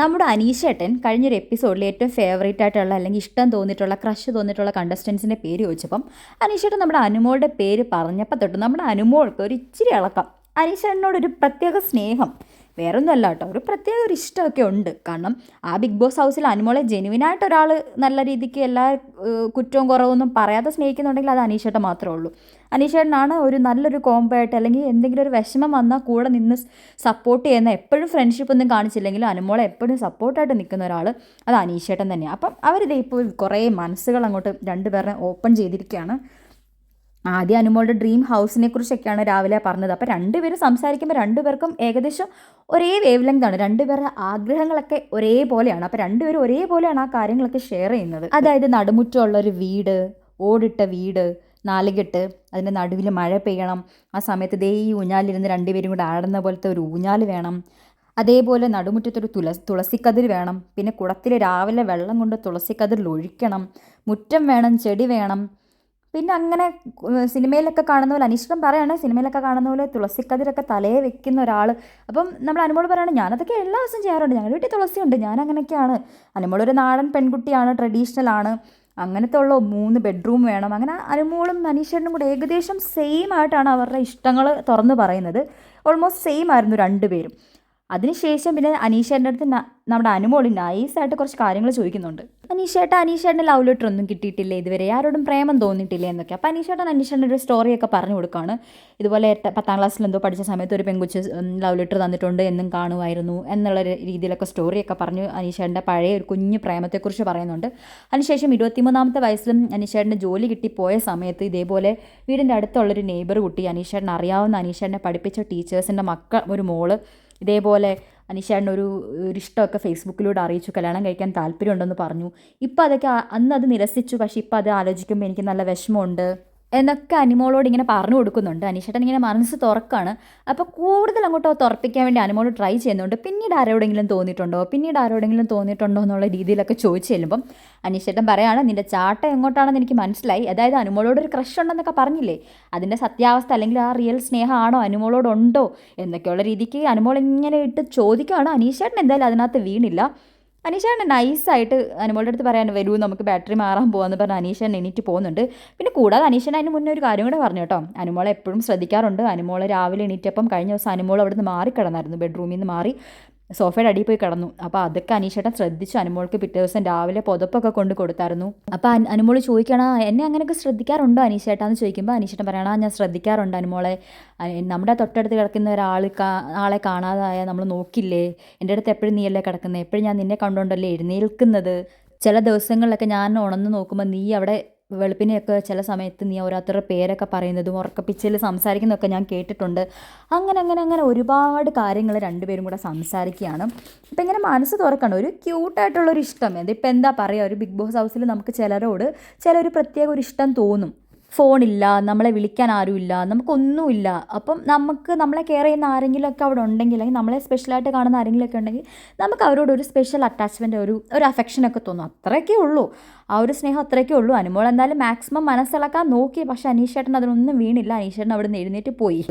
നമ്മുടെ അനീഷേട്ടൻ കഴിഞ്ഞൊരു എപ്പിസോഡിൽ ഏറ്റവും ഫേവറേറ്റ് ആയിട്ടുള്ള അല്ലെങ്കിൽ ഇഷ്ടം തോന്നിയിട്ടുള്ള ക്രഷ് തോന്നിയിട്ടുള്ള കണ്ടസ്റ്റൻസിൻ്റെ പേര് ചോദിച്ചപ്പം അനീഷേട്ടൻ നമ്മുടെ അനുമോളുടെ പേര് പറഞ്ഞപ്പോൾ തൊട്ട് നമ്മുടെ അനുമോൾക്ക് ഒരു ഇച്ചിരി ഇളക്കം. അനീഷേട്ടനോടൊരു പ്രത്യേക സ്നേഹം, വേറൊന്നുമല്ല കേട്ടോ, ഒരു പ്രത്യേക ഒരു ഇഷ്ടമൊക്കെ ഉണ്ട്. കാരണം ആ ബിഗ് ബോസ് ഹൗസിൽ അനുമോളെ ജെനുവിനായിട്ട് ഒരാൾ നല്ല രീതിക്ക് എല്ലാ കുറ്റവും കുറവൊന്നും പറയാതെ സ്നേഹിക്കുന്നുണ്ടെങ്കിൽ അത് അനീഷേട്ടൻ മാത്രമേ ഉള്ളൂ. അനീഷേട്ടനാണ് ഒരു നല്ലൊരു കോംബോ ആയിട്ട് അല്ലെങ്കിൽ എന്തെങ്കിലും ഒരു വിഷമം വന്നാൽ കൂടെ നിന്ന് സപ്പോർട്ട് ചെയ്യുന്ന, എപ്പോഴും ഫ്രണ്ട്ഷിപ്പ് ഒന്നും കാണിച്ചില്ലെങ്കിലും അനുമോളെ എപ്പോഴും സപ്പോർട്ടായിട്ട് നിൽക്കുന്ന ഒരാൾ അത് അനീഷേട്ടൻ തന്നെയാണ്. അപ്പം അവരിത് ഇപ്പോൾ കുറേ മനസ്സുകൾ അങ്ങോട്ട് രണ്ടുപേരെ ഓപ്പൺ ചെയ്തിരിക്കുകയാണ്. ആദ്യം അനുമോളുടെ ഡ്രീം ഹൗസിനെ കുറിച്ചൊക്കെയാണ് രാവിലെ പറഞ്ഞത്. അപ്പോൾ രണ്ടുപേരും സംസാരിക്കുമ്പോൾ രണ്ടുപേർക്കും ഏകദേശം ഒരേ വേവ് ലെങ്താണ്, രണ്ടുപേരുടെ ആഗ്രഹങ്ങളൊക്കെ ഒരേപോലെയാണ്. അപ്പോൾ രണ്ടുപേരും ഒരേപോലെയാണ് ആ കാര്യങ്ങളൊക്കെ ഷെയർ ചെയ്യുന്നത്. അതായത് നടുമുറ്റമുള്ളൊരു വീട്, ഓടിട്ട വീട്, നാലുകെട്ട്, അതിൻ്റെ നടുവിൽ മഴ പെയ്യണം, ആ സമയത്ത് ദേ ഈ ഊഞ്ഞാലിരുന്ന് രണ്ടുപേരും കൂടെ ആടുന്ന പോലത്തെ ഒരു ഊഞ്ഞാൽ വേണം, അതേപോലെ നടുമുറ്റത്തൊരു തുളസിക്കതിർ വേണം, പിന്നെ കുളത്തിൽ രാവിലെ വെള്ളം കൊണ്ട് തുളസിക്കതിരിൽ ഒഴിക്കണം, മുറ്റം വേണം, ചെടി വേണം. പിന്നെ അങ്ങനെ സിനിമയിലൊക്കെ കാണുന്ന പോലെ അനീഷ്ടം പറയാണ്, സിനിമയിലൊക്കെ കാണുന്ന പോലെ തുളസിക്കതിരൊക്കെ തലയെ വെക്കുന്ന ഒരാൾ. അപ്പം നമ്മൾ അനുമോൾ പറയുകയാണ്, ഞാനതൊക്കെ എല്ലാ ദിവസവും ചെയ്യാറുണ്ട്, ഞങ്ങളുടെ വീട്ടിൽ തുളസിയുണ്ട്, ഞാൻ അങ്ങനെയൊക്കെയാണ്. അനുമോളൊരു നാടൻ പെൺകുട്ടിയാണ്, ട്രഡീഷണലാണ്, അങ്ങനത്തെ ഉള്ള 3 ബെഡ്റൂം വേണം. അങ്ങനെ അനുമോളും അനീഷേട്ടനും കൂടെ ഏകദേശം സെയിം ആയിട്ടാണ് അവരുടെ ഇഷ്ടങ്ങൾ തുറന്നു പറയുന്നത്. ഓൾമോസ്റ്റ് സെയിം ആയിരുന്നു രണ്ടുപേരും. അതിനുശേഷം പിന്നെ അനീഷേട്ടൻ്റെ അടുത്ത് നമ്മുടെ അനുമോൾ നൈസായിട്ട് കുറച്ച് കാര്യങ്ങൾ ചോദിക്കുന്നുണ്ട്. അനീഷേട്ടൻ്റെ ലവ് ലെറ്റർ ഒന്നും കിട്ടിയിട്ടില്ലേ ഇതുവരെ, ആരോടും പ്രേമം തോന്നിയിട്ടില്ലേ എന്നൊക്കെ. അപ്പോൾ അനീഷേട്ടൻ്റെ ഒരു സ്റ്റോറിയൊക്കെ പറഞ്ഞു കൊടുക്കുകയാണ്. ഇതുപോലെ 10ാം ക്ലാസ്സിൽ എന്തോ പഠിച്ച സമയത്ത് ഒരു പെൺകുച്ച് ലവ് ലെറ്റർ തന്നിട്ടുണ്ട്, എന്നും കാണുമായിരുന്നു എന്നുള്ള രീതിയിലൊക്കെ സ്റ്റോറിയൊക്കെ പറഞ്ഞ് അനീഷേട്ടൻ്റെ പഴയ ഒരു കുഞ്ഞു പ്രേമത്തെക്കുറിച്ച് പറയുന്നുണ്ട്. അതിനുശേഷം 23ാമത്തെ വയസ്സിലും അനീഷേട്ടന് ജോലി കിട്ടിപ്പോയ സമയത്ത് ഇതേപോലെ വീടിൻ്റെ അടുത്തുള്ളൊരു നെയ്ബർ കുട്ടി, അനീഷേട്ടൻ അറിയാവുന്ന അനീഷേട്ടനെ പഠിപ്പിച്ച ടീച്ചേഴ്സിൻ്റെ ഒരു മോള് ഇതേപോലെ അനീഷേട്ടനൊരു ഇഷ്ടമൊക്കെ ഫേസ്ബുക്കിലൂടെ അറിയിച്ചു, കല്യാണം കഴിക്കാൻ താല്പര്യമുണ്ടെന്ന് പറഞ്ഞു. ഇപ്പോൾ അതൊക്കെ അന്ന് അത് നിരസിച്ചു, പക്ഷേ ഇപ്പോൾ അത് ആലോചിക്കുമ്പോൾ എനിക്ക് നല്ല വിഷമമുണ്ട് എന്നൊക്കെ അനുമോളോട് ഇങ്ങനെ പറഞ്ഞു കൊടുക്കുന്നുണ്ട്. അനീഷേട്ടൻ ഇങ്ങനെ മനസ്സ് തുറക്കാണ്. അപ്പോൾ കൂടുതൽ അങ്ങോട്ട് തുറപ്പിക്കാൻ വേണ്ടി അനുമോൾ ട്രൈ ചെയ്യുന്നുണ്ട്. പിന്നീട് ആരോടെങ്കിലും തോന്നിയിട്ടുണ്ടോ എന്നുള്ള രീതിയിലൊക്കെ ചോദിച്ചു ചെല്ലുമ്പം അനീഷേട്ടൻ പറയാണ്, നിൻ്റെ ചാട്ടം എങ്ങോട്ടാണെന്ന് എനിക്ക് മനസ്സിലായി. അതായത് അനുമോളോട് ഒരു ക്രഷ് ഉണ്ടെന്നൊക്കെ പറഞ്ഞില്ലേ, അതിൻ്റെ സത്യാവസ്ഥ അല്ലെങ്കിൽ ആ റിയൽ സ്നേഹമാണോ അനുമോളോടുണ്ടോ എന്നൊക്കെയുള്ള രീതിക്ക് അനുമോൾ ഇങ്ങനെ ഇട്ട് ചോദിക്കുകയാണ്. അനീഷേട്ടൻ എന്തായാലും അതിനകത്ത് വീണില്ല. അനീഷേട്ടൻ നൈസായിട്ട് അനുമോളുടെ അടുത്ത് പറയാൻ, വരൂ നമുക്ക് ബാറ്ററി മാറാൻ പോകാമെന്ന് പറഞ്ഞ് അനീഷേട്ടൻ എണീറ്റ് പോകുന്നുണ്ട്. പിന്നെ കൂടാതെ അനീഷേട്ടൻ അതിന് മുന്നേ ഒരു കാര്യം കൂടെ പറഞ്ഞു കേട്ടോ, അനുമോളെ എപ്പോഴും ശ്രദ്ധിക്കാറുണ്ട്. അനുമോളെ രാവിലെ എണീറ്റപ്പം കഴിഞ്ഞ ദിവസം അനുമോൾ അവിടെ നിന്ന് മാറിക്കിടന്നായിരുന്നു, ബെഡ്റൂമിൽ നിന്ന് മാറി സോഫയുടെ അടിയിൽ പോയി കിടന്നു. അപ്പോൾ അതൊക്കെ അനീഷേട്ടൻ ശ്രദ്ധിച്ചു. അനുമോൾക്ക് പിറ്റേ ദിവസം രാവിലെ പുതപ്പൊക്കെ കൊണ്ട് കൊടുത്തായിരുന്നു. അപ്പോൾ അനുമോൾ ചോദിക്കണം, എന്നെ അങ്ങനെയൊക്കെ ശ്രദ്ധിക്കാറുണ്ടോ അനീഷേട്ടാന്ന് ചോദിക്കുമ്പോൾ അനീഷേട്ടൻ പറയണം, ഞാൻ ശ്രദ്ധിക്കാറുണ്ട് അനുമോളെ, നമ്മുടെ തൊട്ടടുത്ത് കിടക്കുന്ന ആളെ കാണാതായ നമ്മൾ നോക്കില്ലേ, എൻ്റെ അടുത്ത് എപ്പോഴും നീയല്ലേ കിടക്കുന്നത്, എപ്പോഴും ഞാൻ നിന്നെ കണ്ടുകൊണ്ടല്ലേ എഴുന്നേൽക്കുന്നത്, ചില ദിവസങ്ങളിലൊക്കെ ഞാൻ ഉണർന്ന് നോക്കുമ്പോൾ നീ അവിടെ വെളുപ്പിനെയൊക്കെ ചില സമയത്ത് നീ ഓരോരുത്തരുടെ പേരൊക്കെ പറയുന്നതും ഉറക്കപ്പിച്ചിൽ സംസാരിക്കുന്നതൊക്കെ ഞാൻ കേട്ടിട്ടുണ്ട്. അങ്ങനെ ഒരുപാട് കാര്യങ്ങൾ രണ്ടുപേരും കൂടെ സംസാരിക്കുകയാണ്. ഇപ്പം ഇങ്ങനെ മനസ്സ് തുറക്കണം, ഒരു ക്യൂട്ടായിട്ടുള്ളൊരു ഇഷ്ടം. ഇതിപ്പോൾ എന്താ പറയുക, ഒരു ബിഗ് ബോസ് ഹൗസിൽ നമുക്ക് ചിലൊരു പ്രത്യേക ഒരു ഇഷ്ടം തോന്നും. ഫോണില്ല, നമ്മളെ വിളിക്കാൻ ആരുമില്ല, നമുക്കൊന്നുമില്ല. അപ്പം നമുക്ക് നമ്മളെ കെയർ ചെയ്യുന്ന ആരെങ്കിലുമൊക്കെ അവിടെ ഉണ്ടെങ്കിൽ, അല്ലെങ്കിൽ നമ്മളെ സ്പെഷ്യലായിട്ട് കാണുന്ന ആരെങ്കിലുമൊക്കെ ഉണ്ടെങ്കിൽ നമുക്ക് അവരോട് ഒരു സ്പെഷ്യൽ അറ്റാച്ച്മെൻറ്റ്, ഒരു അഫെക്ഷനൊക്കെ തോന്നും. അത്രയൊക്കെ ഉള്ളൂ, ആ ഒരു സ്നേഹം അത്രയൊക്കെ ഉള്ളൂ. അനുമോൾ എന്തായാലും മാക്സിമം മനസ്സിളക്കാൻ നോക്കി, പക്ഷേ അനീഷേട്ടൻ അതിനൊന്നും വീണില്ല. അനീഷേട്ടൻ അവിടെ നിന്ന് എഴുന്നേറ്റ് പോയി.